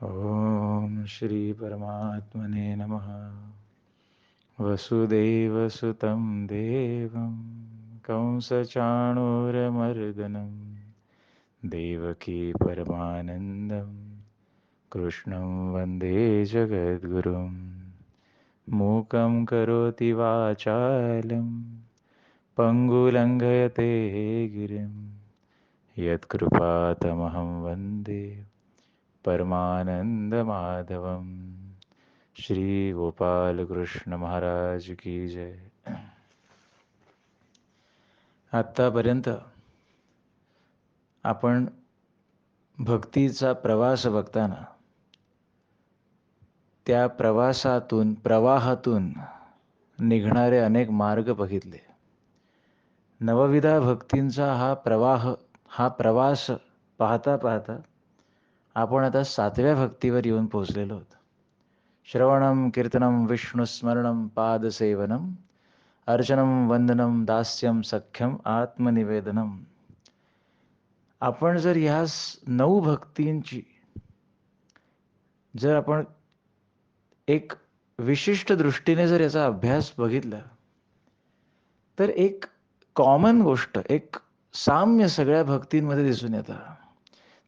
ओम श्री परमात्मने नमः। वसुदेवसुतं देवं कंसचाणूरमर्दनं देवकी परमानन्दं कृष्णं वन्दे जगद्गुरुं। मूकं करोति वाचालं पङ्गुलङ्घयते गिरिं यत्कृपातमहं वन्दे परमानंद माधवम। श्री गोपाल कृष्ण महाराज की जय। आत्तापर्यंत आपण भक्तीचा प्रवास बघताना त्या प्रवाहातून निघणारे अनेक मार्ग बघितले. नवविधा भक्तींचा हा प्रवास पाहता पाहता आपण आता 7व्या भक्तीवर येऊन पोहोचलेलो आहोत. श्रवणं कीर्तनं विष्णुस्मरणं पादसेवनं अर्चनं वंदनं दास्यं सख्यम आत्मनिवेदनम. आपण जर ह्या 9 भक्तींची जर आपण एक विशिष्ट दृष्टीने जर याचा अभ्यास बघितला तर एक कॉमन गोष्ट, एक साम्य सगळ्या भक्तींमध्ये दिसून येतं.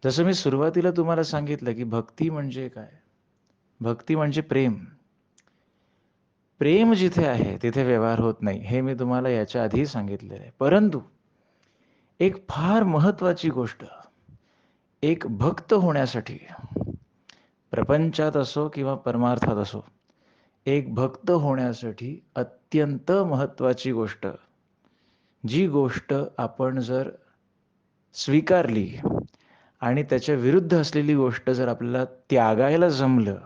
जसं मी सुरुवातीला तुम्हाला सांगितलं की भक्ती म्हणजे काय. भक्ती म्हणजे प्रेम. प्रेम जिथे आहे तिथे व्यवहार होत नाही, हे मी तुम्हाला याच्या आधी सांगितलेलं आहे. परंतु एक फार महत्त्वाची गोष्ट, एक भक्त होण्यासाठी प्रपंचात असो किंवा परमार्थात असो, एक भक्त होण्यासाठी अत्यंत महत्त्वाची गोष्ट, जी गोष्ट आपण जर स्वीकारली आणि त्याच्या विरुद्ध असलेली गोष्ट जर आपल्याला त्यागायला जमलं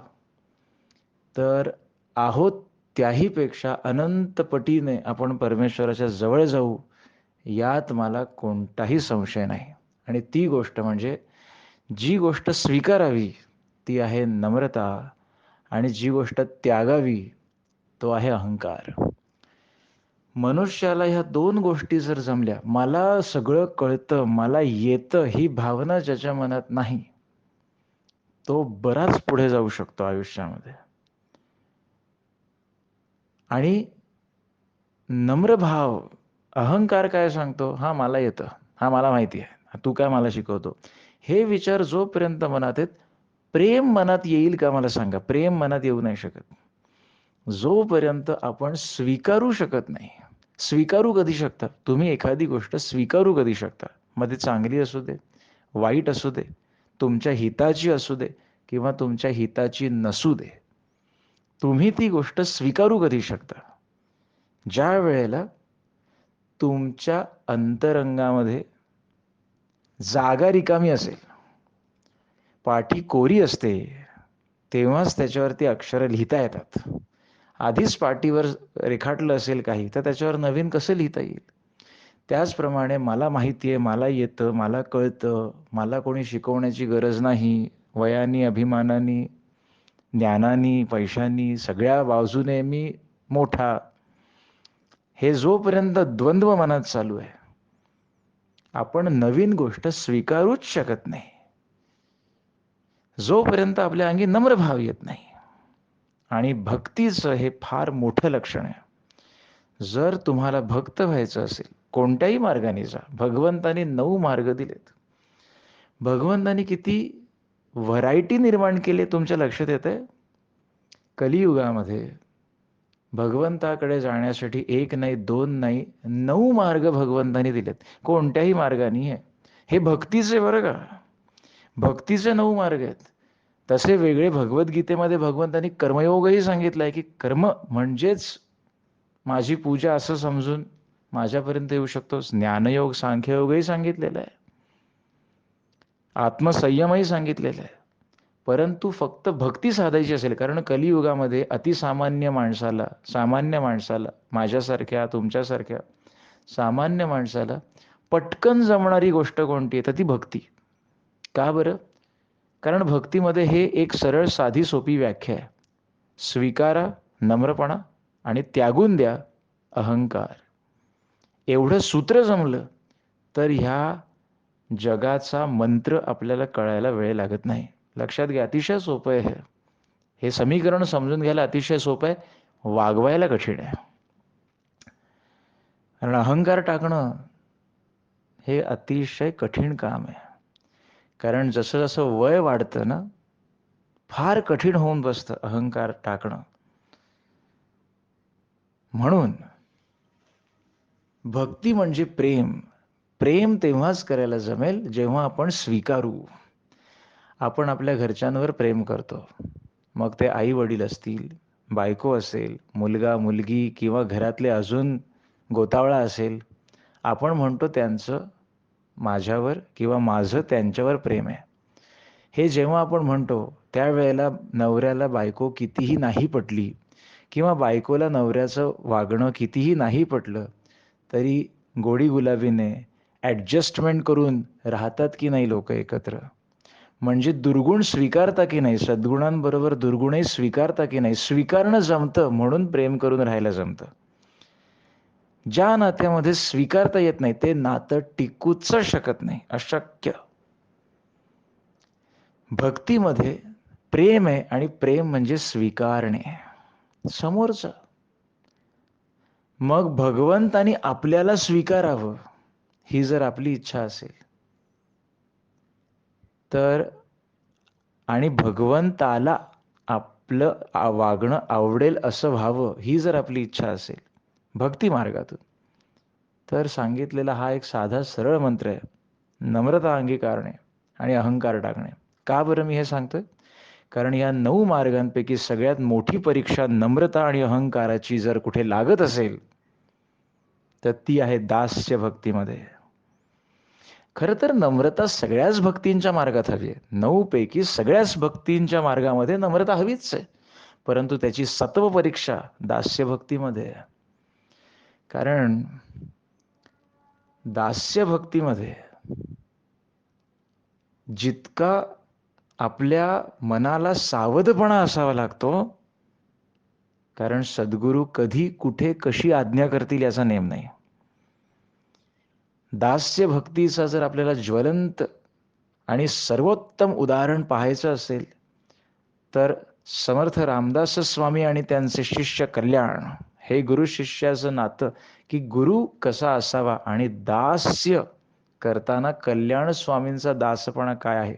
तर आहोत त्याहीपेक्षा अनंत पटीने आपण परमेश्वराच्या जवळ जाऊ, यात मला कोणताही संशय नाही. आणि ती गोष्ट म्हणजे जी गोष्ट स्वीकारावी ती आहे नम्रता, आणि जी गोष्ट त्यागावी तो आहे अहंकार. मनुष्याला ह्या 2 गोष्टी जर जमल्या, मला सगळं कळतं, मला येतं, ही भावना ज्याच्या मनात नाही, तो बराच पुढे जाऊ शकतो आयुष्यामध्ये. आणि नम्र भाव, अहंकार काय सांगतो, हा मला येतं, हा मला माहिती आहे, तू काय मला शिकवतो, हे विचार जोपर्यंत मनात आहेत, प्रेम मनात येईल का मला सांगा. प्रेम मनात येऊ नाही शकत जोपर्यंत आपण स्वीकारू शकत नाही. स्वीकारू कधी शकता तुम्ही? एखादी गोष्ट स्वीकारू कधी शकता? मग ती चांगली असू दे, वाईट असू दे, तुमच्या हिताची असू दे किंवा तुमच्या हिताची नसू दे, तुम्ही ती गोष्ट स्वीकारू कधी शकता? ज्या वेळेला तुमच्या अंतरंगामध्ये जागा रिकामी असेल, पाटी कोरी असते, तेव्हाच त्याच्यावरती अक्षरं लिहिता येतात. आधीच पाटीवर रेखाटलं असेल काही, तर त्याच्यावर नवीन कसं लिहिता येईल? त्याचप्रमाणे मला माहिती आहे, मला येतं, मला कळतं, मला कोणी शिकवण्याची गरज नाही. वयानी, अभिमानानी, ज्ञानानी, पैशानी, सगळ्या बाजूने मी मोठा, हे जोपर्यंत द्वंद्व मनात चालू आहे, आपण नवीन गोष्ट स्वीकारूच शकत नाही, जोपर्यंत आपल्या अंगी नम्र भाव येत नाही. आणि भक्तीचं हे फार मोठं लक्षण आहे. जर तुम्हाला भक्त व्हायचं असेल, कोणत्याही मार्गाने जा. भगवंतानी 9 मार्ग दिलेत. भगवंतानी किती व्हरायटी निर्माण केली तुमच्या लक्षात येतंय? कलियुगामध्ये भगवंताकडे जाण्यासाठी 1 नाही, 2 नाही, 9 मार्ग भगवंतानी दिलेत. कोणत्याही मार्गाने आहे. हे भक्तीचे बरं का, भक्तीचे 9 मार्ग आहेत. तसे वेगळे भगवद्गीतेमध्ये भगवंतानी कर्मयोगही सांगितलंय, की कर्म म्हणजेच माझी पूजा असं समजून माझ्यापर्यंत येऊ शकतोस. ज्ञानयोग, सांख्ययोगही सांगितलेलं आहे, आत्मसंयमही सांगितलेलं आहे. परंतु फक्त भक्ती साधायची असेल, कारण कलियुगामध्ये अतिसामान्य माणसाला, सामान्य माणसाला, माझ्यासारख्या, तुमच्यासारख्या सामान्य माणसाला पटकन जमणारी गोष्ट कोणती आहे, तर ती भक्ती. का बरं? कारण भक्तीमध्ये हे एक सरळ साधी सोपी व्याख्या आहे. स्वीकारा नम्रपणा आणि त्यागून द्या अहंकार. एवढं सूत्र जमलं तर ह्या जगाचा मंत्र आपल्याला कळायला वेळ लागत नाही. लक्षात घ्या, अतिशय सोपं आहे हे समीकरण समजून घ्यायला अतिशय सोपं आहे, वागवायला कठीण आहे. कारण अहंकार टाकणं हे अतिशय कठीण काम आहे. कारण जसं जसं वय वाढतं ना, फार कठीण होऊन बसतं अहंकार टाकणं. म्हणून भक्ती म्हणजे प्रेम. प्रेम तेव्हाच करायला जमेल जेव्हा आपण स्वीकारू. आपण आपल्या घरच्यांवर प्रेम करतो. मग ते आई वडील असतील, बायको असेल, मुलगा मुलगी किंवा घरातले अजून गोतावळा असेल. आपण म्हणतो त्यांचं माझ्यावर किंवा माझं त्यांच्यावर प्रेम आहे. हे जेव्हा आपण म्हणतो त्यावेळेला नवऱ्याला बायको कितीही नाही पटली किंवा बायकोला नवऱ्याचं वागणं कितीही नाही पटलं, तरी गोडी गुलाबीने ॲडजस्टमेंट करून राहतात की नाही लोक एकत्र. म्हणजे दुर्गुण स्वीकारता की नाही, सद्गुणांबरोबर दुर्गुणही स्वीकारता की नाही, स्वीकारणं जमतं म्हणून प्रेम करून राहायला जमतं. ज्या नात्यामध्ये स्वीकारता येत नाही ते नातं टिकूच शकत नाही, अशक्य. भक्तीमध्ये प्रेम आहे आणि प्रेम म्हणजे स्वीकारणे समोरचं. मग भगवंतानी आपल्याला स्वीकारावं ही जर आपली इच्छा असेल तर, आणि भगवंताला आपलं वागणं आवडेल असं व्हावं ही जर आपली इच्छा असेल भक्ती मार्गातून, तर सांगितलेला हा एक साधा सरळ मंत्र आहे, नम्रता अंगीकारणे आणि अहंकार टाकणे. का बरं मी हे सांगतोय? कारण या 9 मार्गांपैकी सगळ्यात मोठी परीक्षा नम्रता आणि अहंकाराची जर कुठे लागत असेल तर ती आहे दास्य भक्तीमध्ये. खरं तर नम्रता सगळ्याच भक्तींच्या मार्गात हवी आहे. 9 पैकी सगळ्याच भक्तींच्या मार्गामध्ये नम्रता हवीच आहे, परंतु त्याची सत्व परीक्षा दास्य भक्तीमध्ये आहे. कारण दास्य भक्तीमध्ये जितका आपल्या मनाला सावधपणा असावा लागतो, कारण सद्गुरू कधी कुठे कशी आज्ञा करतील याचा नेम नाही. दास्य भक्तीचा जर आपल्याला ज्वलंत आणि सर्वोत्तम उदाहरण पाहायचं असेल तर समर्थ रामदास स्वामी आणि त्यांचे शिष्य कल्याण हे गुरु शिष्याचं नातं, की गुरु कसा असावा आणि दास्य करताना कल्याण स्वामींचा दासपणा काय आहे.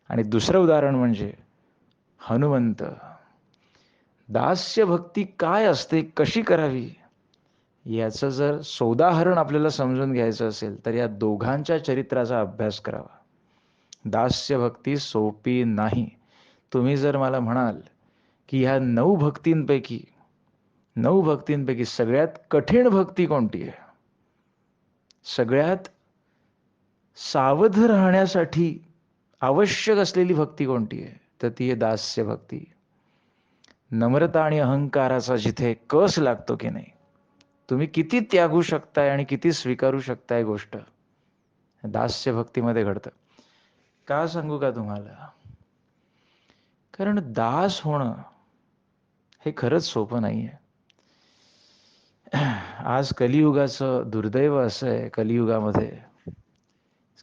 आणि दुसरं उदाहरण म्हणजे हनुमंत. दास्य भक्ती काय असते, कशी करावी याचं जर सौदाहरण आपल्याला समजून घ्यायचं असेल तर या दोघांच्या चरित्राचा अभ्यास करावा. दास्य भक्ती सोपी नाही. तुम्ही जर मला म्हणाल की ह्या 9 भक्तींपैकी सगळ्यात कठीण भक्ती कोणती आहे, सगळ्यात सावध राहण्यासाठी आवश्यक असलेली भक्ती कोणती आहे, तर ती आहे दास्य भक्ती. नम्रता आणि अहंकाराचा जिथे कस लागतो की नाही, तुम्ही किती त्यागू शकताय आणि किती स्वीकारू शकताय गोष्ट, दास्य भक्तीमध्ये घडतं. का सांगू का तुम्हाला? कारण दास होणं हे खरंच सोपं नाहीये. आज कलियुगाचं दुर्दैव असं आहे कलियुगामध्ये,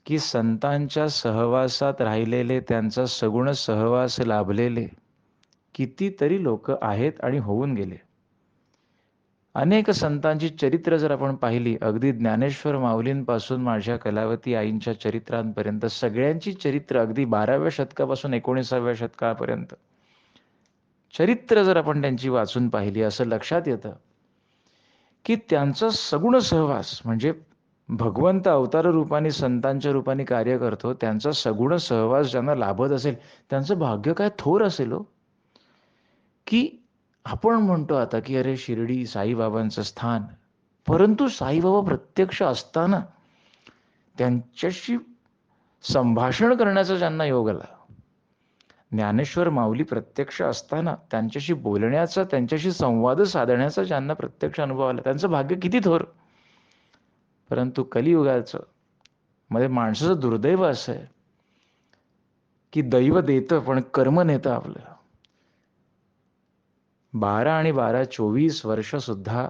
की संतांच्या सहवासात राहिलेले, त्यांचा सगुण सहवास लाभलेले कितीतरी लोक आहेत आणि होऊन गेले. अनेक संतांची चरित्र जर आपण पाहिली, अगदी ज्ञानेश्वर माऊलींपासून माझ्या कलावती आईंच्या चरित्रांपर्यंत सगळ्यांची चरित्र अगदी 12व्या शतकापासून 19व्या शतकापर्यंत चरित्र जर आपण त्यांची वाचून पाहिली, असं लक्षात येतं की त्यांचा सगुण सहवास म्हणजे भगवंत अवतार रूपाने संतांच्या रूपाने कार्य करतो, त्यांचा सगुण सहवास ज्यांना लाभत असेल त्यांचं भाग्य काय थोर असेल हो. की आपण म्हणतो आता की अरे शिर्डी साईबाबांचं स्थान, परंतु साईबाबा प्रत्यक्ष असताना त्यांच्याशी संभाषण करण्याचा ज्यांना योग आला, ज्ञानेश्वर माऊली प्रत्यक्ष असताना त्यांच्याशी बोलण्याचा, त्यांच्याशी संवाद साधण्याचा ज्यांना प्रत्यक्ष अनुभव आला, त्यांचं भाग्य किती थोर. परंतु कलियुगाचं मध्ये माणसाचं दुर्दैव असं आहे की दैव देतं पण कर्म नेतं आपलं. 12 आणि 12 24 वर्ष सुद्धा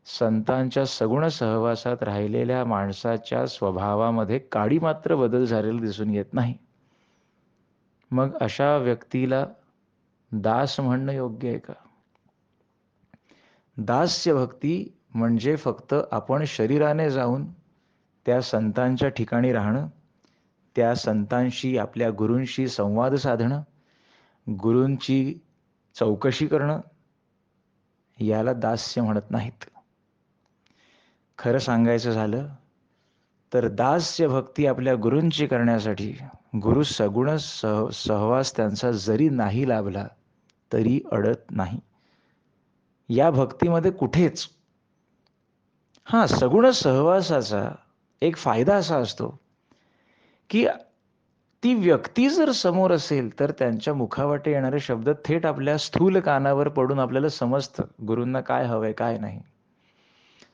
संतांच्या सगुण सहवासात राहिलेल्या माणसाच्या स्वभावामध्ये काडी मात्र बदल झालेला दिसून येत नाही. मग अशा व्यक्तीला दास म्हणणं योग्य आहे का? दास्य भक्ती म्हणजे फक्त आपण शरीराने जाऊन त्या संतांच्या ठिकाणी राहणं, त्या संतांशी, आपल्या गुरूंशी संवाद साधणं, गुरूंची चौकशी करणं, याला दास्य म्हणत नाहीत. खरं सांगायचं झालं तर दास्य भक्ती आपल्या गुरूंची करण्यासाठी गुरु सगुण सहवास त्यांचा जरी नाही लाभला तरी अडत नाही. या भक्तीमध्ये कुठेच सगुण सहवासाचा एक फायदा असा असतो की ती व्यक्ती जर समोर असेल तर त्यांच्या मुखावाटे येणारे शब्द थेट आपल्या स्थूल कानावर पडून आपल्याला समजतं गुरूंना काय हवंय काय नाही.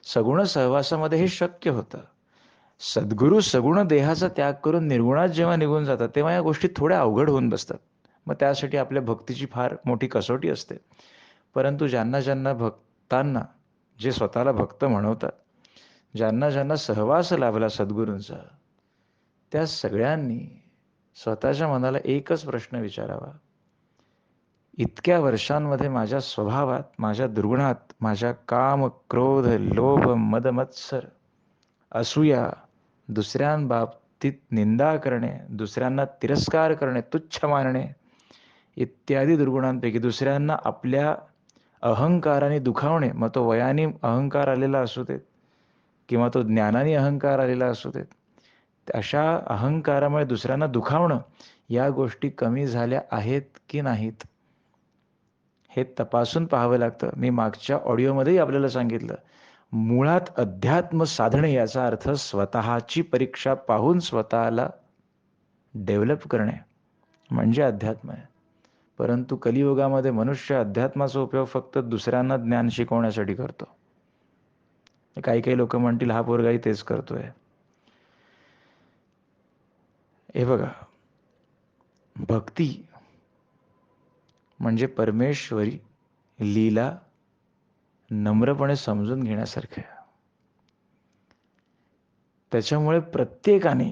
सगुण सहवासामध्ये हे शक्य होतं. सद्गुरू सगुण देहाचा त्याग करून निर्गुणात जेव्हा निघून जातात तेव्हा या गोष्टी थोड्या अवघड होऊन बसतात. मग त्यासाठी आपल्या भक्तीची फार मोठी कसोटी असते. परंतु ज्यांना ज्यांना भक्तांना, जे स्वतःला भक्त म्हणवतात, ज्यांना ज्यांना सहवास लाभला सद्गुरूंचा, त्या सगळ्यांनी स्वतःच्या मनाला एकच प्रश्न विचारावा, इतक्या वर्षांमध्ये माझ्या स्वभावात, माझ्या दुर्गुणात, माझ्या काम, क्रोध, लोभ, मद, मत्सर, असूया, दुसऱ्यांबाबतीत निंदा करणे, दुसऱ्यांना तिरस्कार करणे, तुच्छ मानणे इत्यादी दुर्गुणांपैकी दुसऱ्यांना आपल्या अहंकाराने दुखावणे, मग तो वयाने अहंकार आलेला असू देत किंवा तो ज्ञानाने अहंकार आलेला असू देत, अशा अहंकारामुळे दुसऱ्यांना दुखावणं, या गोष्टी कमी झाल्या आहेत की नाहीत हे तपासून पाहावं लागतं. मी मागच्या ऑडिओमध्येही आपल्याला सांगितलं, मुळात अध्यात्म साधणे याचा अर्थ स्वतःची परीक्षा पाहून स्वतःला डेव्हलप करणे म्हणजे अध्यात्म आहे. परंतु कलियुगामध्ये मनुष्य अध्यात्माचा उपयोग फक्त दुसऱ्यांना ज्ञान शिकवण्यासाठी करतो. काही काही लोक म्हणतील हा पोरगाही तेच करतोय. हे बघा, भक्ती म्हणजे परमेश्वरी लीला नम्रपणे समजून घेण्यासारखं आहे. त्याच्यामुळे प्रत्येकाने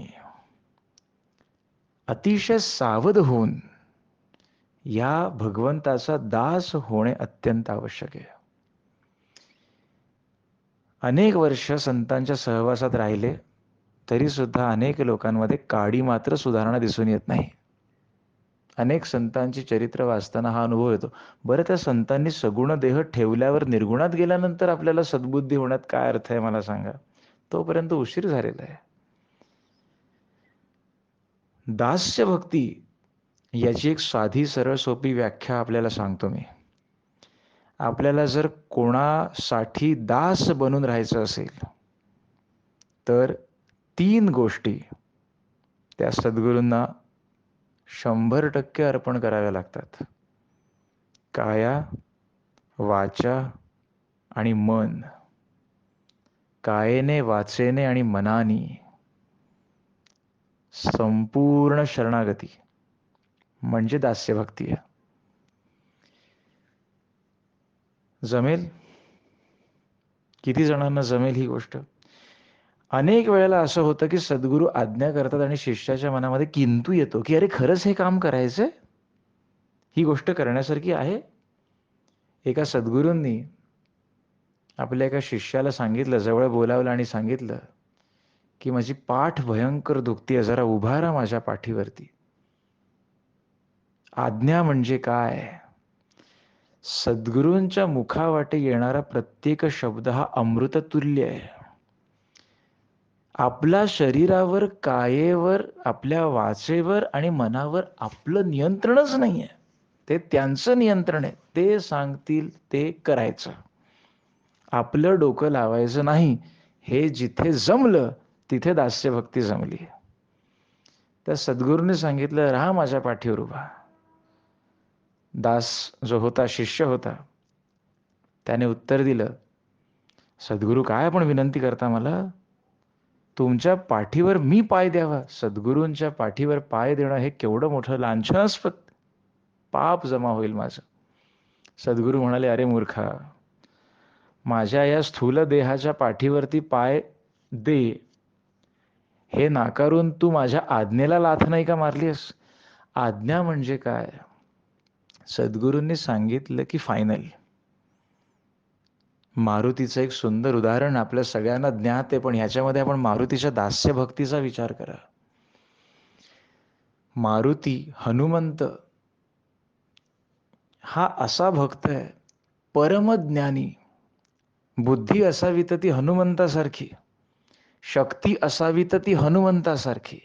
अतिशय सावध होऊन या भगवंताचा दास होणे अत्यंत आवश्यक आहे. अनेक वर्ष संतांच्या सहवासात राहिले तरी सुद्धा अनेक लोकांमध्ये काडी मात्र सुधारणा दिसून येत नाही. अनेक संतांची चरित्र वाचताना हा अनुभव येतो. बरं, त्या संतांनी सगुण देह ठेवल्यावर निर्गुणात गेल्यानंतर आपल्याला सद्बुद्धी होण्यात काय अर्थ आहे मला सांगा? तोपर्यंत उशीर झालेला आहे. दास्य भक्ती याची एक साधी सरळ सोपी व्याख्या आपल्याला सांगतो मी. आपल्याला जर कोणासाठी दास बनून राहायचं असेल तर 3 गोष्टी त्या सद्गुरूंना 100% अर्पण कराव्या लागतात. काया, वाचा आणि मन. कायेने, वाचेने आणि मनाने संपूर्ण शरणागती म्हणजे दास्यभक्ती आहे. जमेल? किती जणांना जमेल ही गोष्ट? अनेक वेळेला असं होतं की सद्गुरू आज्ञा करतात आणि शिष्याच्या मनामध्ये किंतु येतो की अरे खरंच हे काम करायचंय, ही गोष्ट करण्यासारखी आहे. एका सद्गुरूंनी आपल्या एका शिष्याला सांगितलं, जवळ बोलावलं आणि सांगितलं की माझी पाठ भयंकर दुखतीये, जरा उभा राहा माझ्या पाठीवरती. आज्ञा म्हणजे काय? सद्गुरूंच्या मुखावाटे येणारा प्रत्येक शब्द हा अमृततुल्य आहे. आपल्या शरीरावर, कायेवर, आपल्या वाचेवर आणि मनावर आपलं नियंत्रणच नाहीये. ते त्यांचं नियंत्रण आहे. ते सांगतील ते करायचं. आपलं डोकं लावायचं नाही. हे जिथे जमलं तिथे दास्यभक्ती जमली. त्या सद्गुरूंनी सांगितलं, राहा माझ्या पाठीवर उभा. दास जो होता, शिष्य होता, त्याने उत्तर दिलं, सद्गुरू काय पण विनंती करता मला? तुमच्या पाठीवर मी पाय द्यावा? सद्गुरूंच्या पाठीवर पाय देणं हे केवढं मोठं लांछनास्पद पाप जमा होईल माझं. सद्गुरू म्हणाले, अरे मूर्खा, माझ्या या स्थूल देहाच्या पाठीवरती पाय दे हे नाकारून तू माझ्या आज्ञेला लाथ नाही का मारलीस? आज्ञा म्हणजे काय? सद्गुरूंनी सांगितलं की फायनल. मारुतीचं एक सुंदर उदाहरण आपल्या सगळ्यांना ज्ञात आहे, पण ह्याच्यामध्ये आपण मारुतीच्या दास्य भक्तीचा विचार करा. मारुती, हनुमंत हा असा भक्त आहे, परमज्ञानी. बुद्धी असावी तर ती हनुमंतासारखी, शक्ती असावी तर ती हनुमंतासारखी,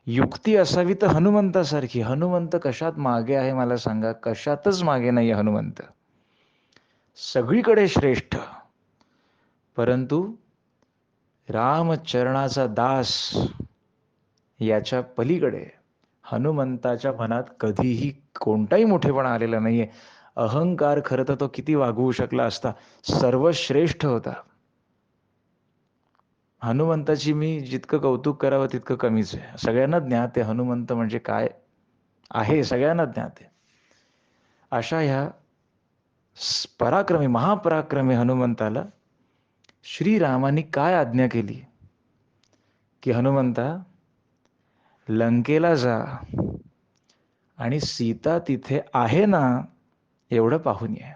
युक्ती असावी तर हनुमंतासारखी. हनुमंत कशात मागे आहे मला सांगा? कशातच मागे नाही हनुमंत. सगळीकडे श्रेष्ठ. परंतु रामचरणाचा दास याच्या पलीकडे हनुमंताच्या मनात कधीही कोणताही मोठेपणा आलेला नाहीये. अहंकार खरं तर तो किती वागवू शकला असता, सर्वश्रेष्ठ होता. हनुमंताची मी जितकं कौतुक करावं तितकं कमीच आहे. सगळ्यांना ज्ञात आहे हनुमंत म्हणजे काय आहे, सगळ्यांना ज्ञात आहे. अशा ह्या पराक्रमी, महापराक्रमी हनुमंताला श्रीरामांनी काय आज्ञा केली की हनुमंता, लंकेला जा आणि सीता तिथे आहे ना एवढं पाहून ये.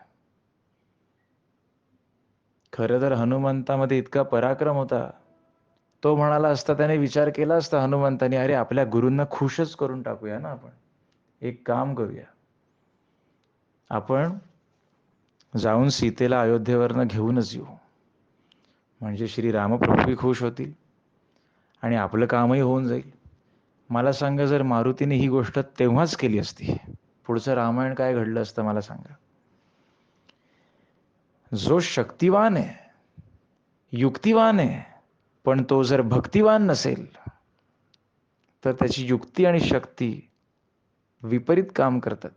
खरं तर हनुमंतामध्ये इतका पराक्रम होता, तो म्हणाला असता, त्याने विचार केला असता हनुमंताने, अरे आपल्या गुरूंना खुशच करून टाकूया ना आपण. एक काम करूया, आपण जाऊन सीतेला अयोध्येवरनं घेऊनच येऊ, म्हणजे श्री रामप्रभूही खुश होतील आणि आपलं कामही होऊन जाईल. मला सांगा, जर मारुतीने ही गोष्ट तेव्हाच केली असती, पुढचं रामायण काय घडलं असतं मला सांगा? जो शक्तिवान आहे, युक्तिवान आहे, पण तो जर भक्तिवान नसेल तर त्याची युक्ती आणि शक्ती विपरीत काम करतात.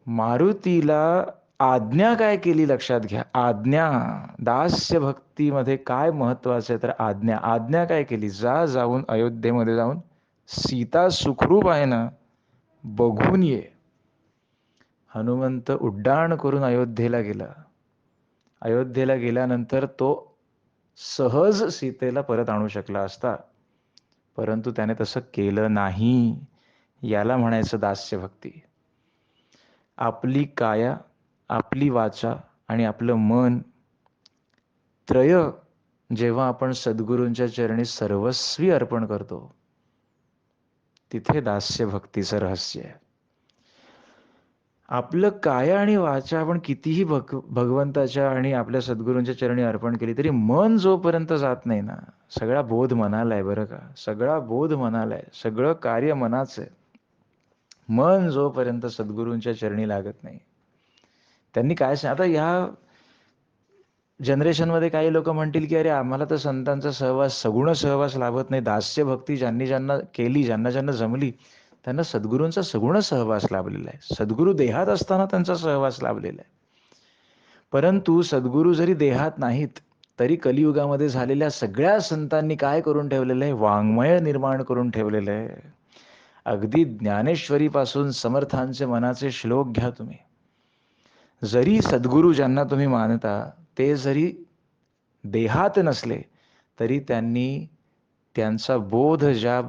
मारुतीला आज्ञा काय केली लक्षात घ्या. आज्ञा, दास्य भक्तीमध्ये काय महत्वाचं आहे तर आज्ञा. आज्ञा काय केली? जाऊन अयोध्येमध्ये जाऊन सीता सुखरूप आहे ना बघून ये. हनुमंत उड्डाण करून अयोध्येला गेला. अयोध्येला गेल्यानंतर तो सहज सीतेला परत आणू शकला असता, परंतु त्याने तसं केलं नाही. याला म्हणायचं दास्य भक्ती. आपली काया, आपली वाचा आणि आपलं मन त्रय जेव्हा आपण सद्गुरूंच्या चरणी सर्वस्वी अर्पण करतो, तिथे दास्य भक्तीचं रहस्य आहे. आपलं काया आणि वाचा आपण कितीही भगवंताच्या आणि आपल्या सद्गुरूंच्या चरणी अर्पण केली तरी मन जोपर्यंत जात नाही ना, सगळा बोध मनाला आहे बरं का, सगळा बोध मनाला आहे, सगळं कार्य मनाचं आहे. मन जोपर्यंत सद्गुरूंच्या चरणी लागत नाही, त्यांनी काय आता ह्या जनरेशनमध्ये काही लोक म्हणतील की अरे आम्हाला तर संतांचा सहवास, सगुण सहवास लाभत नाही. दास्य भक्ती ज्यांनी ज्यांना केली, ज्यांना ज्यांना जमली, त्यांना सद्गुरूंचा सगुण सहवास लाभलेला आहे. सद्गुरू देहात असताना त्यांचा सहवास लाभलेला आहे. परंतु सद्गुरू जरी देहात नाहीत तरी कलियुगामध्ये झालेल्या सगळ्या संतांनी काय करून ठेवलेलं आहे? वाङ्मय निर्माण करून ठेवलेलं आहे. अगदी ज्ञानेश्वरीपासून समर्थांचे मनाचे श्लोक घ्या तुम्ही. जरी सद्गुरू ज्यांना तुम्ही मानता ते जरी देहात नसले तरी त्यांनी त्यांचा बोध ज्या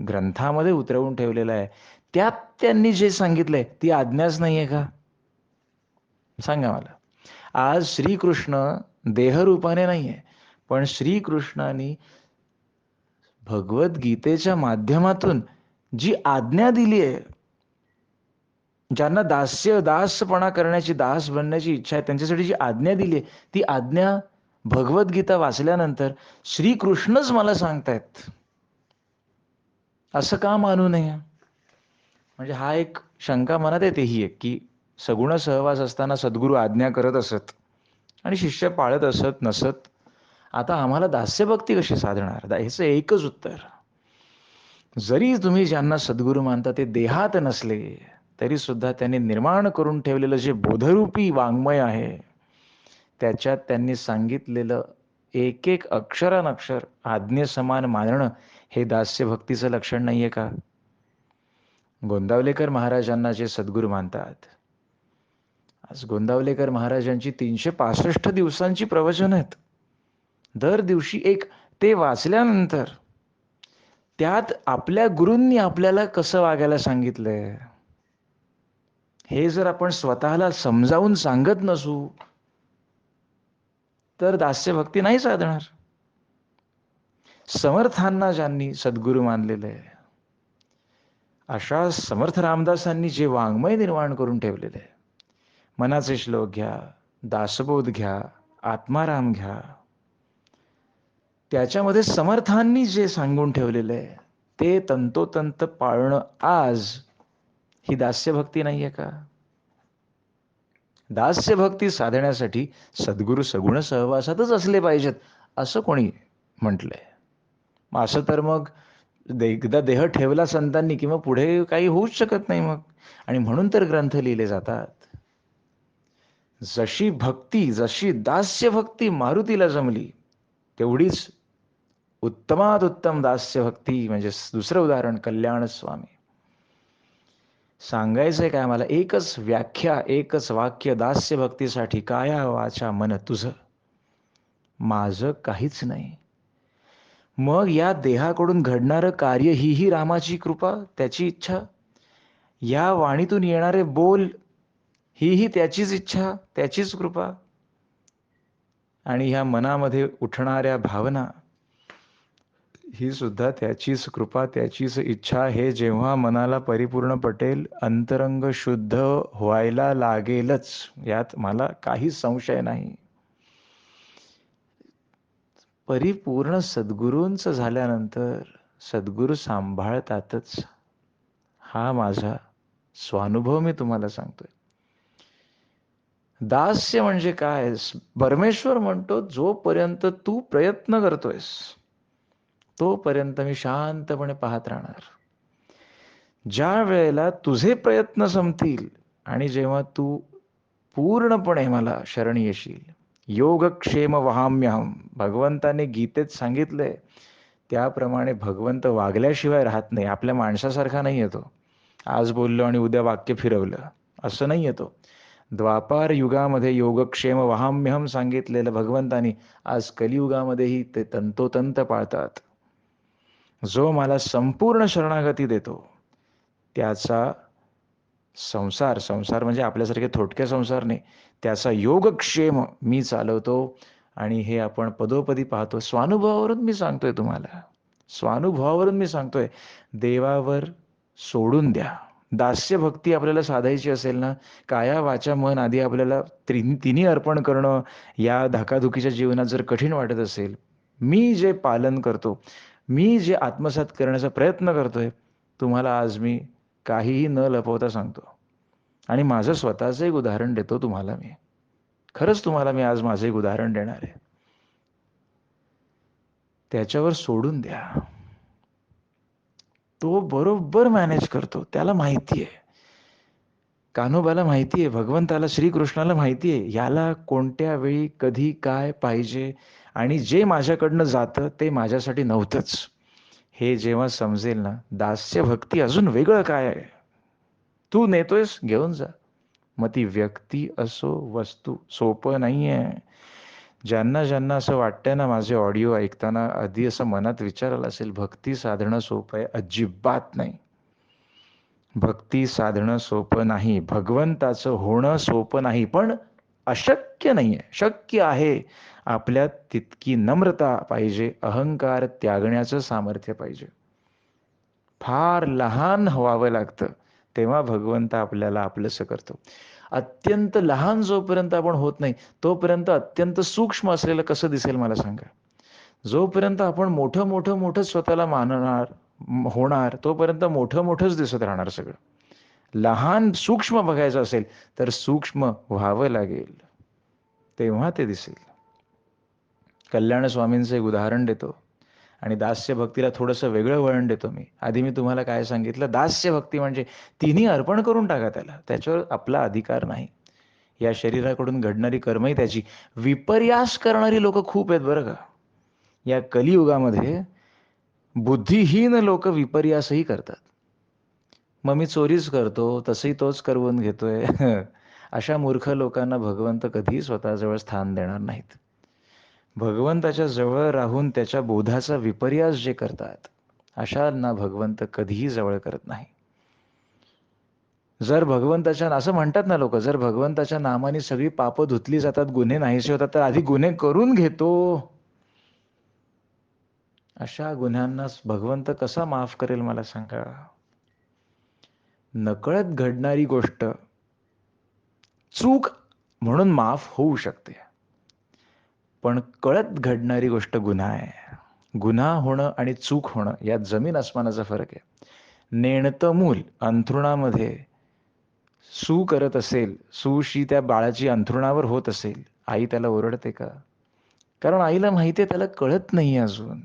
ग्रंथामध्ये उतरवून ठेवलेला आहे, त्यात त्यांनी जे सांगितलंय ती आज्ञाच नाहीये का? सांगा मला. आज श्रीकृष्ण देहरूपाने नाहीये, पण श्रीकृष्णाने भगवद्गीतेच्या माध्यमातून जी आज्ञा दिली आहे, ज्यांना दासपणा करण्याची, दास बनण्याची इच्छा आहे, त्यांच्यासाठी जी आज्ञा दिली आहे, ती आज्ञा भगवद्गीता वाचल्यानंतर श्रीकृष्णच मला सांगतायत. असं का मानू नये? म्हणजे हा एक शंका मनात येते ही एक, की सगुण सहवास असताना सद्गुरू आज्ञा करत असत आणि शिष्य पाळत असत नसत, आता आम्हाला दास्यभक्ती कशी साधणार? ह्याचं एकच उत्तर, जरी तुम्ही ज्यांना सद्गुरू मानता ते देहात नसले तरी सुद्धा त्यांनी निर्माण करून ठेवलेलं जे बोधरूपी वाङ्मय आहे, त्याच्यात त्यांनी सांगितलेलं एक एक अक्षरानक्षर आज्ञेसमान मानणं हे दास्यभक्तीचं लक्षण नाहीये का? गोंदावलेकर महाराजांना जे सद्गुरू मानतात, आज गोंदावलेकर महाराजांची 365 दिवसांची प्रवचन आहेत. दर दिवशी एक. ते वाचल्यानंतर त्यात आपल्या गुरूंनी आपल्याला कसं वागायला सांगितलंय, हे जर आपण स्वतःला समजावून सांगत नसू, तर दास्यभक्ती नाही साधणार. समर्थांना ज्यांनी सद्गुरू मानलेलं आहे, अशा समर्थ रामदासांनी जे वाङ्मय निर्माण करून ठेवलेले आहे, मनाचे श्लोक घ्या, दासबोध घ्या, आत्माराम घ्या, त्याच्यामध्ये समर्थांनी जे सांगून ठेवलेलं आहे ते तंतोतंत पाळणं आज ही दास्यभक्ती नाहीये का? दास्यभक्ती साधण्यासाठी सद्गुरू सगुण सहवासातच असले पाहिजेत असं कोणी म्हटलंय? असं तर मग एकदा देह ठेवला संतांनी की मग पुढे काही होऊच शकत नाही मग. आणि म्हणून तर ग्रंथ लिहिले जातात. जशी भक्ती, जशी दास्यभक्ती मारुतीला जमली, तेवढीच उत्तमात उत्तम दास्यभक्ती म्हणजे दुसरं उदाहरण कल्याण स्वामी. सांगायचंय काय मला, एकच व्याख्या, एकच वाक्य दास्यभक्तीसाठी, काया वाचा मन तुझं, माझं काहीच नाही. मग या देहाकडून घडणारं कार्य ही रामाची कृपा, त्याची इच्छा. या वाणीतून येणारे बोल ही त्याचीच इच्छा, त्याचीच कृपा. आणि ह्या मनामध्ये उठणाऱ्या भावना ही सुद्धा त्याचीच कृपा, त्याचीच इच्छा. हे जेव्हा मनाला परिपूर्ण पटेल, अंतरंग शुद्ध व्हायला लागेलच, यात मला काही संशय नाही. परिपूर्ण सद्गुरूंचं झाल्यानंतर सद्गुरू सांभाळतातच. हा माझा स्वानुभव मी तुम्हाला सांगतोय. दास्य म्हणजे काय? परमेश्वर म्हणतो, जोपर्यंत तू प्रयत्न करतोयस तोपर्यंत मी शांतपणे पाहत राहणार. ज्या वेळेला तुझे प्रयत्न संपतील आणि जेव्हा तू पूर्णपणे मला शरण येशील, योगक्षेम वहाम्यहम, भगवंताने गीतेत सांगितलंय त्याप्रमाणे भगवंत वागल्याशिवाय राहत नाही. आपल्या माणसासारखा नाही येतो, आज बोललो आणि उद्या वाक्य फिरवलं असं नाही येतो. द्वापार युगामध्ये योगक्षेम वहाम्यहम सांगितलेलं भगवंतानी आज कलियुगामध्येही ते तंतोतंत पाळतात. जो मला संपूर्ण शरणागती देतो त्याचा संसार, संसार म्हणजे आपल्यासारखे थोडके संसार नाही, त्याचा योगक्षेम मी चालवतो. आणि हे आपण पदोपदी पाहतो. स्वानुभवावरून मी सांगतोय तुम्हाला, स्वानुभवावरून मी सांगतोय. देवावर सोडून द्या. दास्यभक्ती आपल्याला साधायची असेल ना, काया वाचा मन आधी आपल्याला तिन्ही अर्पण करणं या धकाधुकीच्या जीवनात जर कठीण वाटत असेल, मी जे पालन करतो, मी जे आत्मसात करण्याचा प्रयत्न करतोय, तुम्हाला आज मी काहीही न लपवता सांगतो. आणि माझं स्वतःचं एक उदाहरण देतो तुम्हाला मी. खरंच तुम्हाला मी आज माझं एक उदाहरण देणार आहे. त्याच्यावर सोडून द्या. तो बरोबर मॅनेज करतो, त्याला माहिती आहे. कान्होबाला माहिती आहे, भगवंताला श्रीकृष्णाला माहिती आहे, याला कोणत्या वेळी कधी काय पाहिजे. आणि जे माझ्याकडनं जातं ते माझ्यासाठी नव्हतंच, हे जेव्हा समजेल ना, दास्य भक्ती अजून वेगळं काय आहे. तू नेतोयस, घेऊन जा. मग ती व्यक्ती असो, वस्तू, सोपं नाहीये. ज्यांना ज्यांना असं वाटतंय ना, माझे ऑडिओ ऐकताना आधी असं मनात विचार आला असेल, भक्ती साधणं सोपं आहे, अजिबात नाही. भक्ती साधणं सोपं नाही, भगवंताचं होणं सोपं नाही, पण अशक्य नाहीये, शक्य आहे. आपल्यात तितकी नम्रता पाहिजे, अहंकार त्यागण्याचं सामर्थ्य पाहिजे. फार लहान व्हावं लागतं, तेव्हा भगवंत आपल्याला आपलंसं करतो. अत्यंत लहान जोपर्यंत आपण होत नाही, तोपर्यंत अत्यंत सूक्ष्म असलेलं कसं दिसेल मला सांगा. जोपर्यंत आपण मोठं मोठं मोठं स्वतःला मानणार होणार, तोपर्यंत मोठं मोठंच दिसत राहणार सगळं. लहान सूक्ष्म बघायचं असेल तर सूक्ष्म व्हावं लागेल, तेव्हा ते दिसेल. कल्याण स्वामींचं एक उदाहरण देतो आणि दास्य भक्तीला थोडंसं वेगळं वळण देतो मी. आधी मी तुम्हाला काय सांगितलं, दास्य भक्ती म्हणजे तिन्ही अर्पण करून टाका त्याला, त्याच्यावर आपला अधिकार नाही. या शरीराकडून घडणारी कर्मही त्याची. विपर्यास करणारी लोक खूप आहेत बरं का. या कलियुगामध्ये बुद्धिहीन लोक विपर्यासही करतात. मग मी चोरीच करतो, तसंही तोच करवून घेतोय अशा मूर्ख लोकांना भगवंत कधीही स्वतःजवळ स्थान देणार नाहीत. भगवंताच्या जवळ राहून त्याच्या बोधाचा विपर्यास जे करतात, अशांना भगवंत कधीही जवळ करत नाही. जर भगवंताच्या, असं म्हणतात ना लोक, जर भगवंताच्या नामाने सगळी पापं धुतली जातात, गुन्हे नाहीसे होतात, तर आधी गुन्हे करून घेतो. अशा गुन्ह्यांना भगवंत कसा माफ करेल मला सांगा? नकळत घडणारी गोष्ट चूक म्हणून माफ होऊ शकते, पण कळत घडणारी गोष्ट गुन्हा आहे. गुन्हा होणं आणि चूक होणं यात जमीन अस्मानाचा फरक आहे. नेणतं मूल अंथरुणामध्ये सू करत असेल, सूशी त्या बाळाची अंथरुणावर होत असेल, आई त्याला ओरडते का? कारण आईला माहिती आहे त्याला कळत नाही अजून.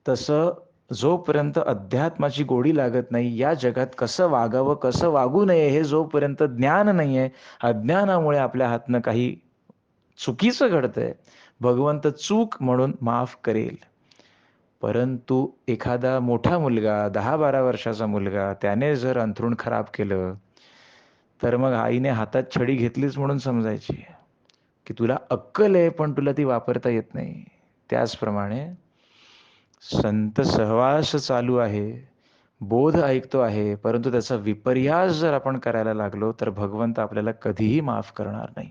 तसं जोपर्यंत अध्यात्माची गोडी लागत नाही, या जगात कसं वागावं कसं वागू नये हे जोपर्यंत ज्ञान नाहीये, अज्ञानामुळे आपल्या हातनं काही चुकीचं घडतंय, भगवंत चूक म्हणून माफ करेल. परंतु एखादा मोठा मुलगा, 10-12 वर्षाचा मुलगा, त्याने जर अंथरूण खराब केलं, तर मग आईने हातात छडी घेतलीच म्हणून समजायची, की तुला अक्कल आहे पण तुला ती वापरता येत नाही. त्याचप्रमाणे संत सहवास चालू आहे, बोध ऐकतो आहे, परंतु त्याचा विपर्यास जर आपण करायला लागलो, तर भगवंत आपल्याला कधीही माफ करणार नाही.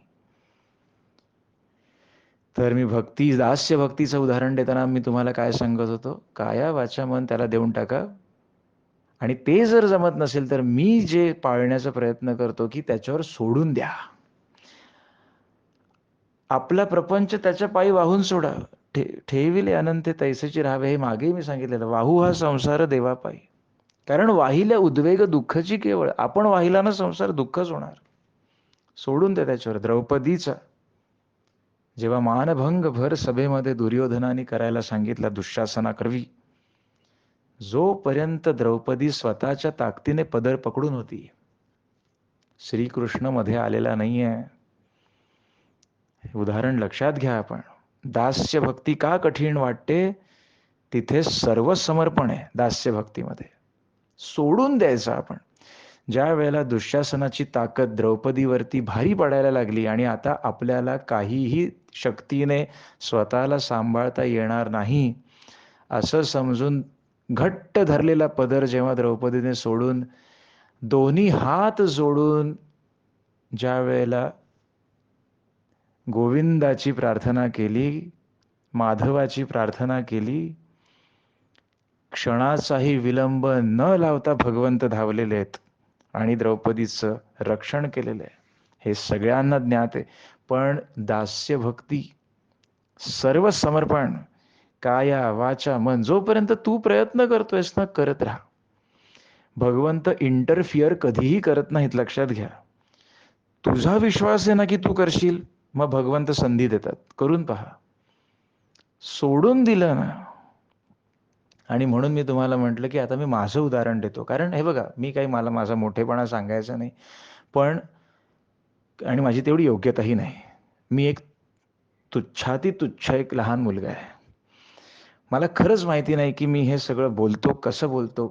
तर मी दास्य भक्तीचं उदाहरण देताना मी तुम्हाला काय सांगत होतो? काया वाचा मन त्याला देऊन टाका, आणि ते जर जमत नसेल तर मी जे पाळण्याचा प्रयत्न करतो की त्याच्यावर सोडून द्या. आपला प्रपंच त्याच्या पायी वाहून सोडा. ठेविले अनंते तैसेची राहावे, हे मागेही मी सांगितलेलं. वाहू हा संसार देवापायी. कारण वाहिल्या उद्वेग दुःखची केवळ. आपण वाहिला ना संसार, दुःखच होणार. सोडून द्या त्याच्यावर. द्रौपदीचा जेव्हा मानभंग भर सभेमध्ये दुर्योधनाने करायला सांगितला दुःशासनाकरवी, जोपर्यंत द्रौपदी स्वतःच्या ताकदीने पदर पकडून होती, श्रीकृष्ण मध्ये आलेला नाहीये. उदाहरण लक्षात घ्या. आपण दास्य भक्ती का कठीण वाटते? तिथे सर्व समर्पण आहे दास्य भक्तीमध्ये. सोडून द्यायचं आपण. ज्या वेळेला दुःशासनाची ताकद द्रौपदीवरती भारी पडायला लागली आणि आता आपल्याला काहीही शक्तीने स्वतःला सांभाळता येणार नाही असं समजून घट्ट धरलेला पदर जेव्हा द्रौपदीने सोडून दोन्ही हात जोडून ज्या वेळेला गोविंदाची प्रार्थना केली, माधवाची प्रार्थना केली, क्षणाचाही विलंब न लावता भगवंत धावलेले आहेत आणि द्रौपदीचं रक्षण केलेलं आहे. हे सगळ्यांना ज्ञात आहे. पण दास्य भक्ती, सर्व समर्पण, काया वाचा मन, जोपर्यंत तू प्रयत्न करतोयस ना, करत राहा. भगवंत इंटरफिअर कधीही करत नाहीत, लक्षात घ्या. तुझा विश्वास आहे ना की तू करशील, मग भगवंत संधी देतात, करून पहा. सोडून दिलं ना. आणि म्हणून मी तुम्हाला म्हटलं की आता मी माझं उदाहरण देतो. कारण हे बघा, मी काही मला माझा मोठेपणा सांगायचा नाही, पण आणि माझी तेवढी योग्यताही नाही. मी एक तुच्छाती तुच्छ एक लहान मुलगा आहे. मला खरंच माहिती नाही की मी हे सगळं बोलतो, कसं बोलतो,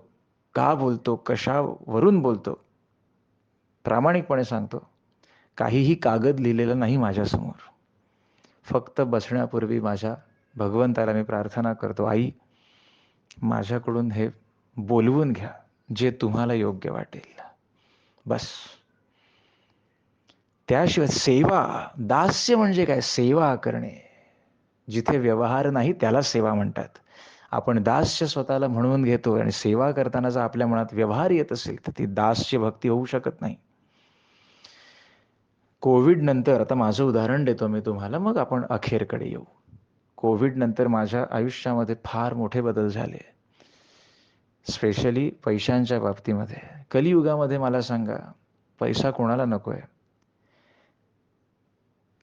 का बोलतो, कशावरून बोलतो. प्रामाणिकपणे सांगतो, काहीही कागद लिहिलेलं नाही माझ्यासमोर. फक्त बसण्यापूर्वी माझ्या भगवंताला मी प्रार्थना करतो, आई माझ्याकडून हे बोलवून घ्या जे तुम्हाला योग्य वाटेल, बस. त्याशिवाय सेवा, दास्य म्हणजे काय? सेवा करणे. जिथे व्यवहार नाही त्याला सेवा म्हणतात. आपण दास्य स्वतःला म्हणून घेतो आणि सेवा करताना जर आपल्या मनात व्यवहार येत असेल तर ती दास्य भक्ती होऊ शकत नाही. कोविड नंतर, आता माझं उदाहरण देतो मी तुम्हाला, मग आपण अखेरकडे येऊ. कोविड नंतर माझ्या आयुष्यामध्ये फार मोठे बदल झाले, स्पेशली पैशांच्या बाबतीमध्ये. कलियुगामध्ये मला सांगा, पैसा कोणाला नकोय?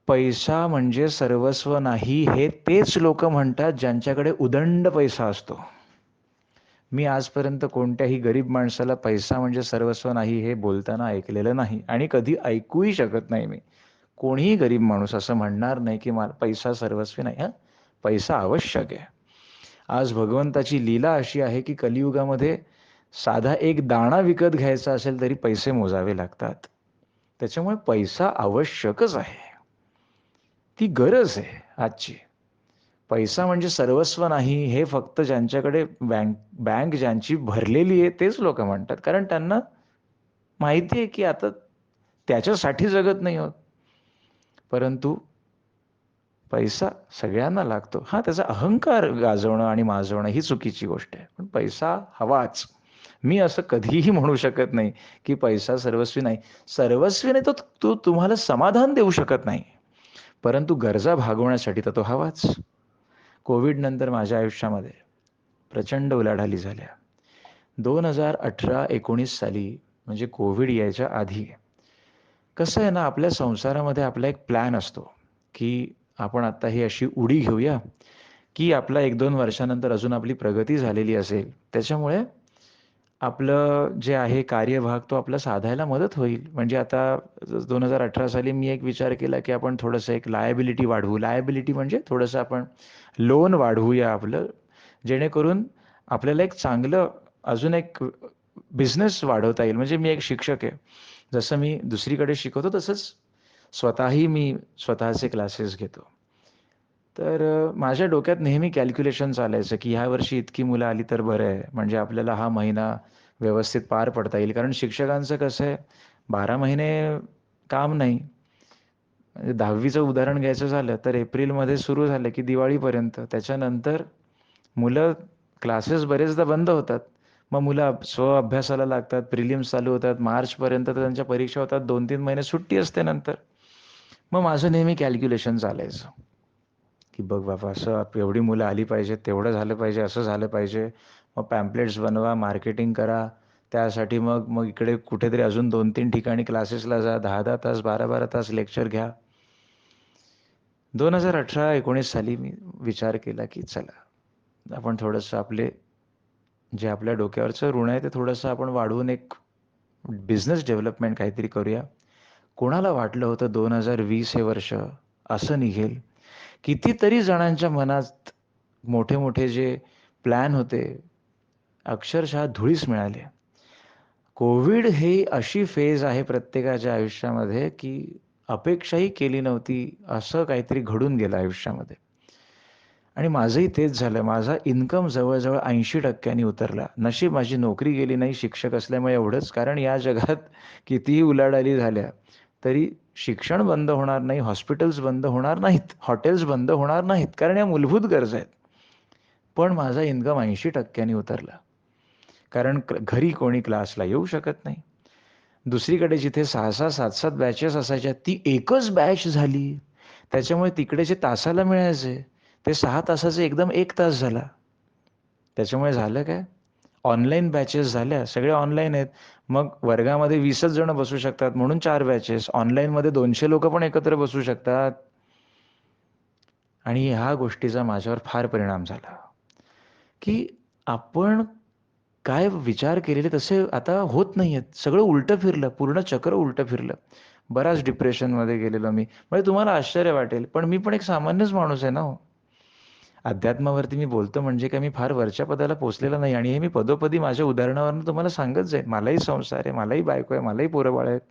पैसा म्हणजे सर्वस्व नाही हे तेच लोक म्हणतात ज्यांच्याकडे उदंड पैसा असतो. मी आजपर्यंत कोणत्याही गरीब माणसाला पैसा म्हणजे सर्वस्व नाही हे बोलताना ऐकलेलं नाही आणि कधी ऐकूही शकत नाही. मी कोणीही गरीब माणूस असं म्हणणार नाही की मला पैसा सर्वस्वी नाही. पैसा आवश्यक आहे. आज भगवंताची लीला अशी आहे की कलियुगामध्ये साधा एक दाणा विकत घ्यायचा असेल तरी पैसे मोजावे लागतात. त्याच्यामुळे पैसा आवश्यकच आहे, ती गरज आहे आजची. पैसा म्हणजे सर्वस्व नाही, हे फक्त ज्यांच्याकडे बँक ज्यांची भरलेली आहे तेच लोक म्हणतात. कारण त्यांना माहिती आहे की आता त्याच्यासाठी जगत नाही आहोत. परंतु पैसा सगळ्यांना लागतो. हां, त्याचा अहंकार गाजवणं आणि माजवणं ही चुकीची गोष्ट आहे. पण पैसा हवाच. मी असं कधीही म्हणू शकत नाही, की पैसा सर्वस्वी नाही. सर्वस्वी नाही, तो तो तुम्हाला समाधान देऊ शकत नाही. परंतु गरजा भागवण्यासाठी तर तो हवाच. कोविड नंतर माझ्या आयुष्यामध्ये प्रचंड उलाढाली झाल्या. 2018-19 साली म्हणजे कोविड यायच्या आधी कसं आहे ना, आपल्या संसारामध्ये आपला एक प्लॅन असतो, की आपण आता ही अशी उडी घेऊया, की आपला 1-2 वर्षानंतर अजून आपली प्रगती झालेली असेल. त्याच्यामुळे आपलं जे आहे कार्यभाग तो आपला साधायला मदत होईल. म्हणजे आता 2018 साली मी एक विचार केला, की आपण थोडंसं एक लायबिलिटी वाढवू. लायबिलिटी म्हणजे थोडंसं आपण लोन वाढवूया आपलं, जेणेकरून आपल्याला एक चांगलं अजून एक बिझनेस वाढवता येईल. म्हणजे मी एक शिक्षक आहे. जसं मी दुसरीकडे शिकवतो तसंच स्वतःही मी स्वतःचे क्लासेस घेतो. तर माझ्या डोक्यात नेहमी कॅल्क्युलेशन चालायचं, की ह्या वर्षी इतकी मुलं आली तर बरं आहे. म्हणजे आपल्याला हा महिना व्यवस्थित पार पडता येईल. कारण शिक्षकांचं कसं आहे, 12 महिने काम नाही. म्हणजे 10वीचं उदाहरण घ्यायचं झालं तर एप्रिलमध्ये सुरू झालं, की दिवाळीपर्यंत. त्याच्यानंतर मुलं क्लासेस बरेचदा बंद होतात. मग मुलं स्वअभ्यासाला लागतात. प्रिलिम्स चालू होतात. मार्चपर्यंत तर त्यांच्या परीक्षा होतात. 2-3 महिने सुट्टी असते नंतर. मग माझं नेहमी कॅल्क्युलेशन चालायचं. की बघ बाबा असं एवढी मुलं आली पाहिजेत, तेवढं झालं पाहिजे, असं झालं पाहिजे. मग पॅम्पलेट्स बनवा, मार्केटिंग करा. त्यासाठी मग मग इकडे कुठेतरी अजून 2-3 ठिकाणी क्लासेसला जा. 10-10 तास, 12-12 तास लेक्चर घ्या. 2018-19 साली मी विचार केला की चला, आपण थोडंसं जे आपल्या डोक्यावरचं ऋण आहे ते थोडंसं आपण वाढवून एक बिझनेस डेव्हलपमेंट काहीतरी करूया. कोणाला वाटलं होतं 2020 हे वर्ष असं निघेल? कितीतरी जणांच्या मनात मोठे-मोठे जे प्लॅन होते, अक्षरशः धुळीस मिळाले. कोविड ही अशी फेज आहे प्रत्येकाच्या आयुष्यामध्ये, की अपेक्षाही केली नव्हती, असं काहीतरी घडून गेलं आयुष्यामध्ये. आणि माझंही तेच झालं. माझा इन्कम जवळ-जवळ 80% उतरला. नशीब माझी नोकरी गेली नाही शिक्षक असल्यामुळे एवढंच. कारण या जगात कितीही उलाढाली झाल्या, तरी शिक्षण बंद होणार नाही, हॉस्पिटल्स बंद होणार नाहीत, हॉटेल्स बंद होणार नाहीत. कारण या मूलभूत गरजा आहेत. पण माझा इन्कम 80% उतरला. कारण घरी कोणी क्लासला येऊ शकत नाही. दुसरीकडे जिथे 6-6, 7-7 बॅचेस असायच्या, ती एकच बॅच झाली. त्याच्यामुळे तिकडे जे तासाला मिळायचे, ते 6 तासाचे एकदम 1 तास झाला. त्याच्यामुळे झालं काय? ऑनलाईन बॅचेस झाल्या. सगळे ऑनलाईन आहेत. मग वर्गामध्ये 20च जण बसू शकतात म्हणून 4 बॅचेस. ऑनलाईनमध्ये 200 लोकं पण एकत्र बसू शकतात. आणि ह्या गोष्टीचा माझ्यावर फार परिणाम झाला, की आपण काय विचार केलेले तसे आता होत नाहीयेत. सगळं उलटं फिरलं. पूर्ण चक्र उलटं फिरलं. बराच डिप्रेशनमध्ये गेलेलो मी. म्हणजे तुम्हाला आश्चर्य वाटेल, पण मी पण एक सामान्यच माणूस आहे ना हो. अध्यात्मावरती मी बोलतो म्हणजे काय मी फार वरच्या पदाला पोहोचलेला नाही आणि हे मी पदोपदी माझ्या उदाहरणावरून तुम्हाला सांगत जाईन. मलाही संसार आहे, मलाही बायको आहे, मलाही पोरंबाळ आहेत.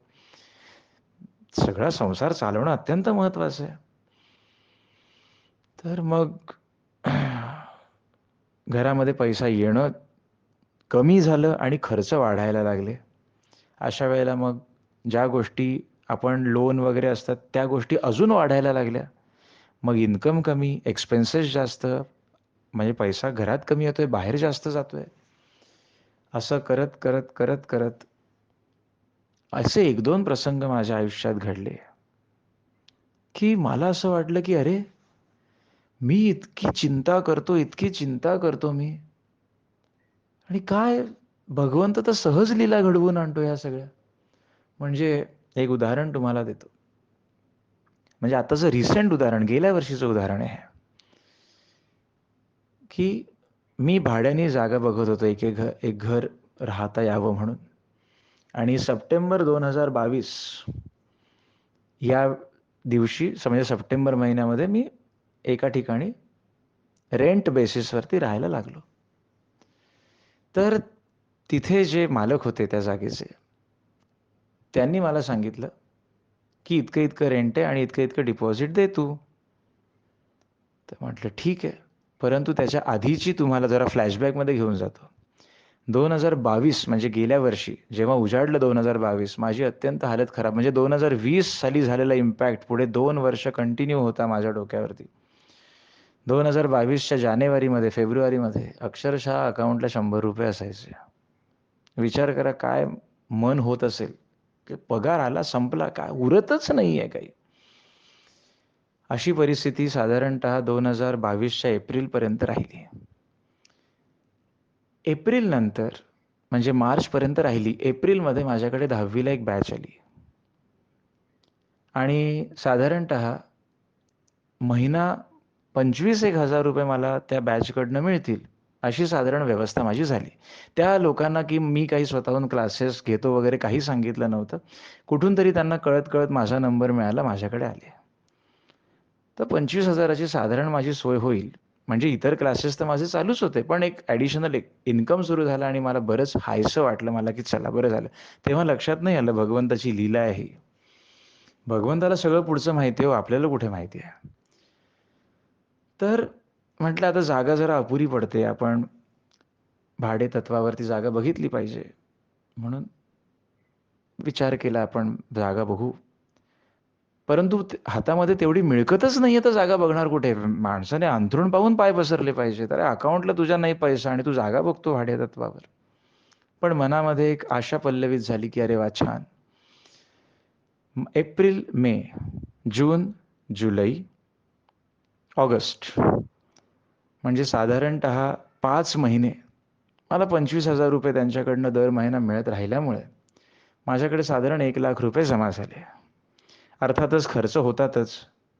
सगळा संसार चालवणं अत्यंत महत्त्वाचं आहे. तर मग घरामध्ये पैसा येणं कमी झालं आणि खर्च वाढायला लागले. अशा वेळेला मग ज्या गोष्टी आपण लोन वगैरे असतात, त्या गोष्टी अजून वाढायला लागल्या. मग इन्कम कमी, एक्सपेन्सेस जास्त, म्हणजे पैसा घरात कमी येतोय, बाहेर जास्त जातोय. असं करत, करत, करत, करत असे 1-2 प्रसंग माझ्या आयुष्यात घडले, की मला असं वाटलं, की अरे, मी इतकी चिंता करतो, इतकी चिंता करतो मी आणि काय भगवंत तर सहज लीला घडवून आणतो ह्या सगळ्या. म्हणजे एक उदाहरण तुम्हाला देतो. म्हणजे आताचं रिसेंट उदाहरण, गेल्या वर्षीचं उदाहरण आहे, की मी भाड्याने जागा बघत होतो एक घर राहता यावं म्हणून आणि सप्टेंबर 2022 या दिवशी म्हणजे सप्टेंबर महिन्यामध्ये मी एका ठिकाणी रेंट बेसिसवरती राहायला लागलो. तर तिथे जे मालक होते त्या जागेचे, त्यांनी मला सांगितलं, की इतकं-इतकं रेंट आहे आणि इतकं-इतकं डिपॉझिट दे तू. तर म्हटलं ठीक आहे, परंतु त्याच्या आधीची तुम्हाला जरा फ्लॅशबॅकमध्ये घेऊन जातो. 2022 म्हणजे गेल्या वर्षी जेव्हा उजाडलं 2022, माझी अत्यंत हालत खराब. म्हणजे 2020 साली झालेला इम्पॅक्ट पुढे 2 वर्ष कंटिन्यू होता माझ्या डोक्यावरती. 2022च्या जानेवारीमध्ये, फेब्रुवारीमध्ये अक्षरशः अकाउंटला ₹100 असायचे. विचार करा काय मन होत असेल, की पगार आला, संपला, काय उरतच नाहीये काही. अशी परिस्थिती साधारणतः 2022च्या एप्रिलपर्यंत राहिली. एप्रिल नंतर म्हणजे मार्चपर्यंत राहिली. एप्रिलमध्ये माझ्याकडे 10वीला एक बॅच आली. आणि साधारणतः महिना 25,000-1,000 मला त्या बॅचकडनं मिळतील, अशी साधारण व्यवस्था माझी झाली. त्या लोकांना की मी काही स्वतःहून क्लासेस घेतो वगैरे काही सांगितलं नव्हतं. कुठून तरी त्यांना कळत-कळत माझा नंबर मिळाला, माझ्याकडे आले. तर 25,000ची साधारण माझी सोय होईल. म्हणजे इतर क्लासेस तर माझे चालूच होते, पण एक ॲडिशनल एक इन्कम सुरू झाला आणि मला बरंच हायसं वाटलं मला, की चला बरं झालं. तेव्हा लक्षात नाही आलं भगवंताची लीला आहे ही. भगवंताला सगळं पुढचं माहिती आहे हो, आपल्याला कुठे माहिती आहे. तर म्हटलं आता जागा जरा अपुरी पडते, आपण भाडे तत्वावरती जागा बघितली पाहिजे. म्हणून विचार केला आपण जागा बघू. परंतु हातामध्ये तेवढी मिळकतच नाहीये तर जागा बघणार कुठे? माणसाने अंथरूण पाहून पाय पसरले पाहिजेत. अरे अकाउंटला तुझ्या नाही पैसा आणि तू जागा बघतो भाडेतत्वावर. पण मनामध्ये एक आशा पल्लवित झाली, की अरे वाह! छान. एप्रिल, मे, जून, जुलै, ऑगस्ट म्हणजे साधारणतः 5 महिने मला ₹25,000 त्यांच्याकडनं दर महिना मिळत राहिल्यामुळे माझ्याकडे साधारण ₹1,00,000 जमा झाले. अर्थातच खर्च होतातच.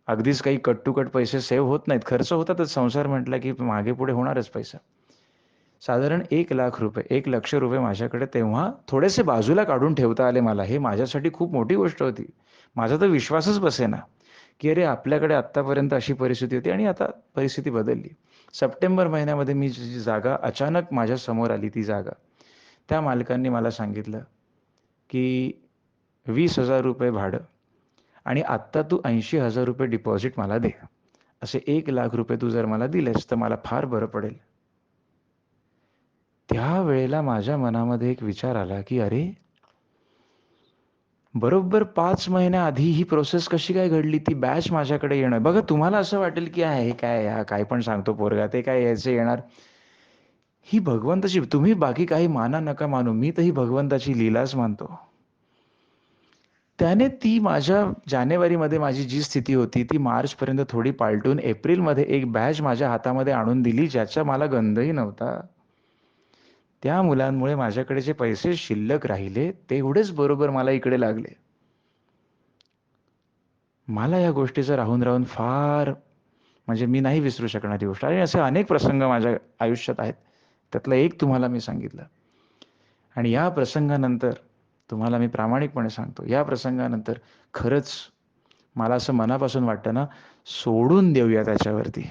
अगदीच काही कट टू कट पैसे सेव्ह होत नाहीत. खर्च होतातच. संसार म्हटला की मागे पुढे होणारच पैसा. साधारण ₹1,00,000 ₹1,00,000 माझ्याकडे तेव्हा थोडेसे बाजूला काढून ठेवता आले मला. हे माझ्यासाठी खूप मोठी गोष्ट होती. माझा तर विश्वासच बसेना, की अरे आपल्याकडे आत्तापर्यंत अशी परिस्थिती होती आणि आता परिस्थिती बदलली. सप्टेंबर महिन्यामध्ये मी जी जागा अचानक माझ्या समोर आली ती जागा. त्या मालकांनी मला सांगितलं, की ₹20,000 भाडं आणि आत्ता तू ₹80,000 डिपॉझिट मला दे. असे ₹1,00,000 तू जर मला दिलेस तर मला फार बरं पडेल. त्यावेळेला माझ्या मनामध्ये एक विचार आला, की अरे, बरोबर 5 महिन्याआधी ही प्रोसेस कशी काय घडली? ती बॅच माझ्याकडे येणं. बघा तुम्हाला असं वाटेल, की हे काय हा काय पण सांगतो पोरगा, ते काय यायचं येणार. ही भगवंताची तुम्ही बाकी काही माना नका मानू. मी तर ही भगवंताची लीलाच मानतो. त्याने ती माझ्या जानेवारीमध्ये माझी जी स्थिती होती, ती मार्चपर्यंत थोडी पालटून एप्रिलमध्ये एक बॅच माझ्या हातामध्ये आणून दिली, ज्याचा मला गंधही नव्हता. त्या मुलांमुळे माझ्याकडे जे पैसे शिल्लक राहिले, तेवढेच बरोबर मला इकडे लागले. मला या गोष्टीचं राहून फार म्हणजे मी नाही विसरू शकणारी गोष्ट आणि असे अनेक प्रसंग माझ्या आयुष्यात आहेत. त्यातला एक तुम्हाला मी सांगितलं. आणि या प्रसंगानंतर तुम्हाला मी प्रामाणिकपणे सांगतो, या प्रसंगानंतर खरंच मला असं मनापासून वाटतं ना, सोडून देऊया त्याच्यावरती.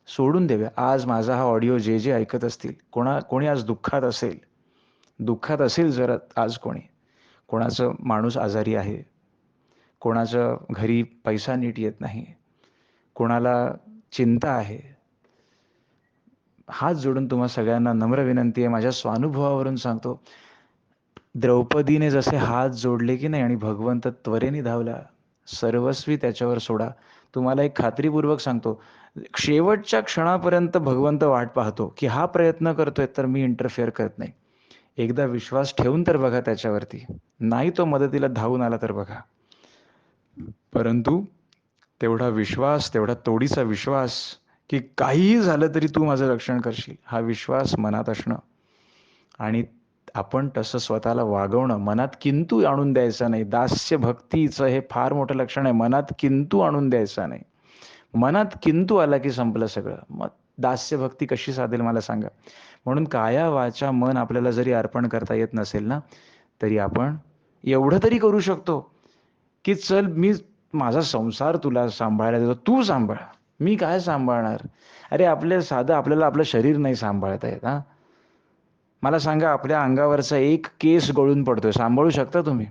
सोडून देऊया. आज माझा हा ऑडिओ जे ऐकत असतील, कोणी आज दुःखात असेल जर आज कोणी. कोणाचं माणूस आजारी आहे, कोणाचं घरी पैसा नीट येत नाही, कोणाला चिंता आहे. हात जोडून तुम्हा सगळ्यांना नम्र विनंती आहे, माझ्या स्वानुभवावरून सांगतो. द्रौपदीने जसे हात जोडले की नाही आणि भगवंत त्वरेने धावला. सर्वस्वी त्याच्यावर सोडा. तुम्हाला एक खात्रीपूर्वक सांगतो, शेवटच्या क्षणापर्यंत भगवंत वाट पाहतो, की हा प्रयत्न करतोय तर मी इंटरफेअर करत नाही. एकदा विश्वास ठेवून तर बघा त्याच्यावरती. नाही तो मदतीला धावून आला तर बघा. परंतु तेवढा विश्वास, तेवढा तोडीचा विश्वास, की काहीही झालं तरी तू माझं रक्षण करशील, हा विश्वास मनात असणं आणि आपण तसं स्वतःला वागवणं, मनात किंतु आणून द्यायचा नाही. दास्य भक्तीचं हे फार मोठं लक्षण आहे. मनात किंतु आणून द्यायचा नाही. मनात किंतु आला की संपलं सगळं. मग दास्य भक्ती कशी साधेल मला सांगा. म्हणून काया वाचा मन आपल्याला जरी अर्पण करता येत नसेल ना, तरी आपण एवढं तरी करू शकतो, की चल मी माझा संसार तुला सांभाळायला देतो, तू सांभाळ. मी काय सांभाळणार? अरे आपल्याला आपलं शरीर नाही सांभाळता येत हां. मला सांगा आपल्या अंगावरचा एक केस गळून पडतोय, सांभाळू शकता तुम्ही?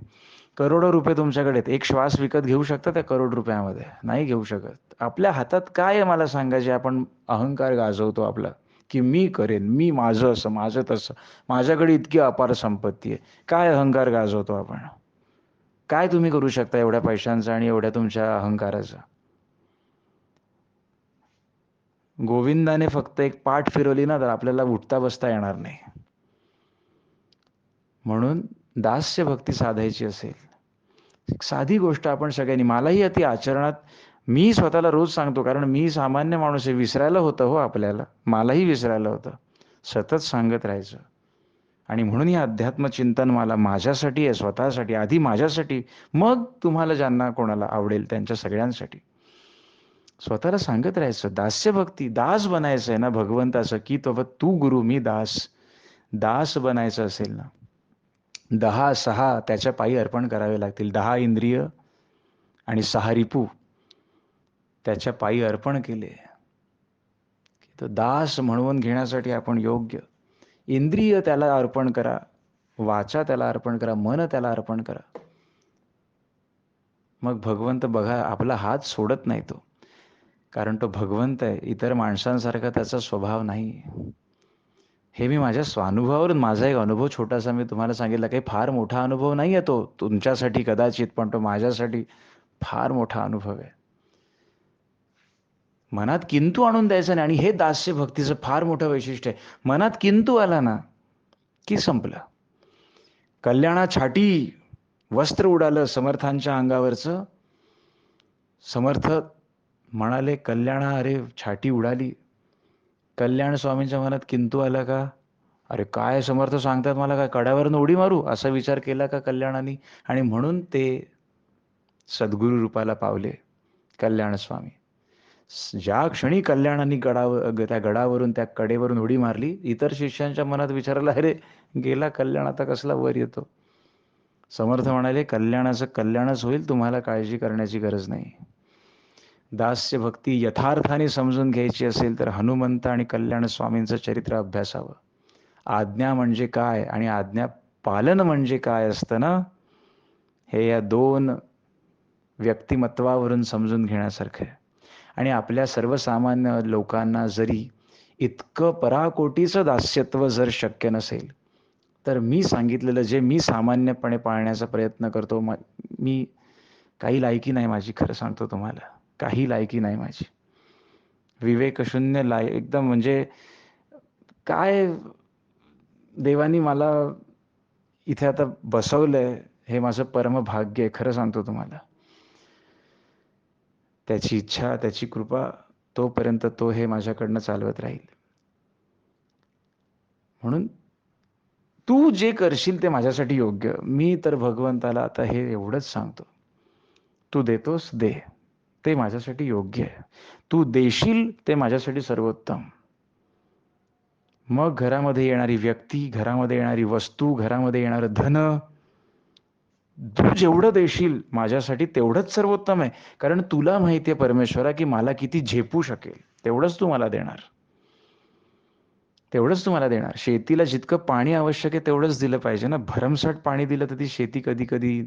करोडो रुपये तुमच्याकडे आहेत. एक श्वास विकत घेऊ शकता त्या करोड रुपयामध्ये? नाही घेऊ शकत. आपल्या हातात काय आहे मला सांगा, जे आपण अहंकार गाजवतो आपला, की मी करेन, मी माझं असं, माझं तसं, माझ्याकडे इतकी अपार संपत्ती आहे. काय अहंकार गाजवतो आपण? काय तुम्ही करू शकता एवढ्या पैशांचं आणि एवढ्या तुमच्या अहंकाराचं? गोविंदाने फक्त एक पाठ फिरवली ना, तर आपल्याला उठता बसता येणार नाही. म्हणून दास्य भक्ती साधायची असेल, एक साधी गोष्ट आपण सगळ्यांनी, मलाही अति आचरणात, मी स्वतःला रोज सांगतो, कारण मी सामान्य माणूस आहे, विसरायला होतं हो आपल्याला, मलाही विसरायला होतं. सतत सांगत राहायचं. आणि म्हणून हे अध्यात्म चिंतन मला माझ्यासाठी आहे, स्वतःसाठी, आधी माझ्यासाठी, मग तुम्हाला ज्यांना कोणाला आवडेल त्यांच्या सगळ्यांसाठी. स्वतःला सांगत राहायचं. दास्य भक्ती, दास बनायचं आहे ना भगवंताचं, की तो तू गुरु मी दास. दास बनायचं असेल ना, 10-6 त्याच्या पायी अर्पण करावे लागतील. 10 इंद्रिय आणि 6 रिपू त्याच्या पायी अर्पण केले. तर दास म्हणवून घेण्यासाठी आपण योग्य. इंद्रिय त्याला अर्पण करा, वाचा त्याला अर्पण करा, मन त्याला अर्पण करा. मग भगवंत बघा आपला हात सोडत नाही तो, कारण तो भगवंत आहे. इतर माणसांसारखा त्याचा स्वभाव नाही. हे मी माझ्या स्वानुभवावरून, माझा एक अनुभव छोटासा मी तुम्हाला सांगितला. काही फार मोठा अनुभव नाही आहे तो तुमच्यासाठी कदाचित, पण तो माझ्यासाठी फार मोठा अनुभव आहे. मनात किंतु आणून द्यायचं नाही. आणि हे दास्य भक्तीचं फार मोठं वैशिष्ट्य आहे. मनात किंतु आला ना की संपलं. कल्याणा छाटी वस्त्र उडालं समर्थांच्या अंगावरचं. समर्थ म्हणाले, कल्याणा अरे छाटी उडाली. कल्याण स्वामींच्या मनात किंतु आला का? अरे काय समर्थ सांगतात, मला काय कड्यावरनं उडी मारू, असा विचार केला का कल्याणाने? आणि म्हणून ते सद्गुरु रूपाला पावले कल्याण स्वामी. ज्या क्षणी कल्याणाने त्या गडावरून, त्या कडेवरून उडी मारली, इतर शिष्यांच्या मनात विचारला, अरे गेला कल्याण, आता कसला वर येतो? समर्थ म्हणाले, कल्याणाचं कल्याणच होईल, तुम्हाला काळजी करण्याची गरज नाही. दास्य भक्ती यथार्थाने समजून घ्यायची असेल तर हनुमंत आणि कल्याण स्वामींचं चरित्र अभ्यासावं. आज्ञा म्हणजे काय आणि आज्ञा पालन म्हणजे काय असतं ना, हे या 2 व्यक्तिमत्वावरून समजून घेण्यासारखं आहे. आणि आपल्या सर्वसामान्य लोकांना जरी इतकं पराकोटीचं दास्यत्व जर शक्य नसेल, तर मी सांगितलेलं जे मी सामान्यपणे पाळण्याचा प्रयत्न करतो, मी काही लायकी नाही माझी, खरं सांगतो तुम्हाला, काही लायकी नाही माझी. विवेकशून्य एकदम, म्हणजे काय देवानी मला इथे आता बसवलंय, हे माझं परमभाग्य आहे, खरं सांगतो तुम्हाला. त्याची इच्छा, त्याची कृपा, तोपर्यंत तो हे माझ्याकडनं चालवत राहील. म्हणून तू जे करशील ते माझ्यासाठी योग्य. मी तर भगवंताला आता हे एवढंच सांगतो, तू देतोस दे, ते माझ्यासाठी योग्य आहे. तू देशील ते माझ्यासाठी सर्वोत्तम. मग घरामध्ये येणारी व्यक्ती, घरामध्ये येणारी वस्तू, घरामध्ये येणारं धन, तू जेवढं देशील माझ्यासाठी तेवढंच सर्वोत्तम आहे. कारण तुला माहिती आहे परमेश्वरा, की मला किती झेपू शकेल, तेवढंच तू मला देणार. तेवढंच तुम्हाला देणार. शेतीला जितकं पाणी आवश्यक आहे तेवढंच दिलं पाहिजे ना. भरमसाठ पाणी दिलं तर ती शेती कधी-कधी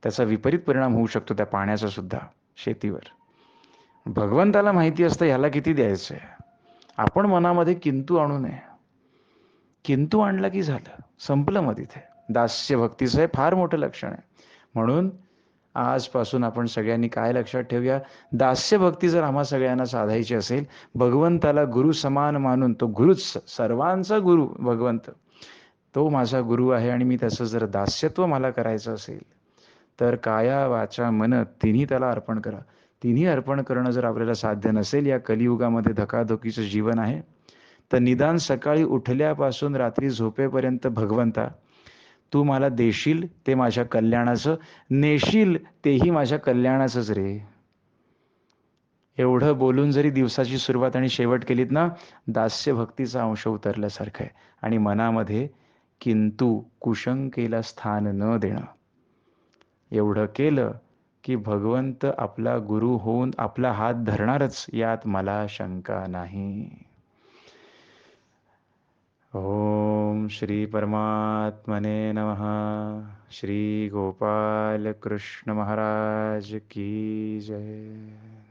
त्याचा विपरीत परिणाम होऊ शकतो त्या पाण्याचा सुद्धा शेतीवर. भगवंताला माहिती असतं ह्याला किती द्यायचंय. आपण मनामध्ये किंतु आणू नये. किंतु आणला की झालं, संपलं मग तिथे. दास्य भक्तीचं हे फार मोठं लक्षण आहे. म्हणून आजपासून आपण सगळ्यांनी काय लक्षात ठेवूया, दास्य भक्ती जर आम्हा सगळ्यांना साधायची असेल, भगवंताला गुरु समान मानून, तो गुरुच, सर्वांचा गुरु भगवंत, तो माझा गुरु आहे आणि मी त्याचं जर दास्यत्व मला करायचं असेल, तर काया वाचा मन तिन्ही त्याला अर्पण करा. तिन्ही अर्पण करणं जर आपल्याला साध्य नसेल, या कलियुगामध्ये धकाधकीचं जीवन आहे, तर निदान सकाळी उठल्यापासून रात्री झोपेपर्यंत भगवंता, तू मला देशील ते माझ्या कल्याणाचं, नेशील तेही माझ्या कल्याणाचंच रे. एवढं बोलून जरी दिवसाची सुरुवात आणि शेवट केलीत ना, दास्य भक्तीचा अंश उतरल्यासारखं आहे. आणि मनामध्ये किंतु कुशंकेला स्थान न देणं, एवढं केलं की भगवंत आपला गुरु होऊन आपला हात धरणारच, यात मला शंका नाही. ओम श्री परमात्मने नमः। श्री गोपाल कृष्ण महाराज की जय।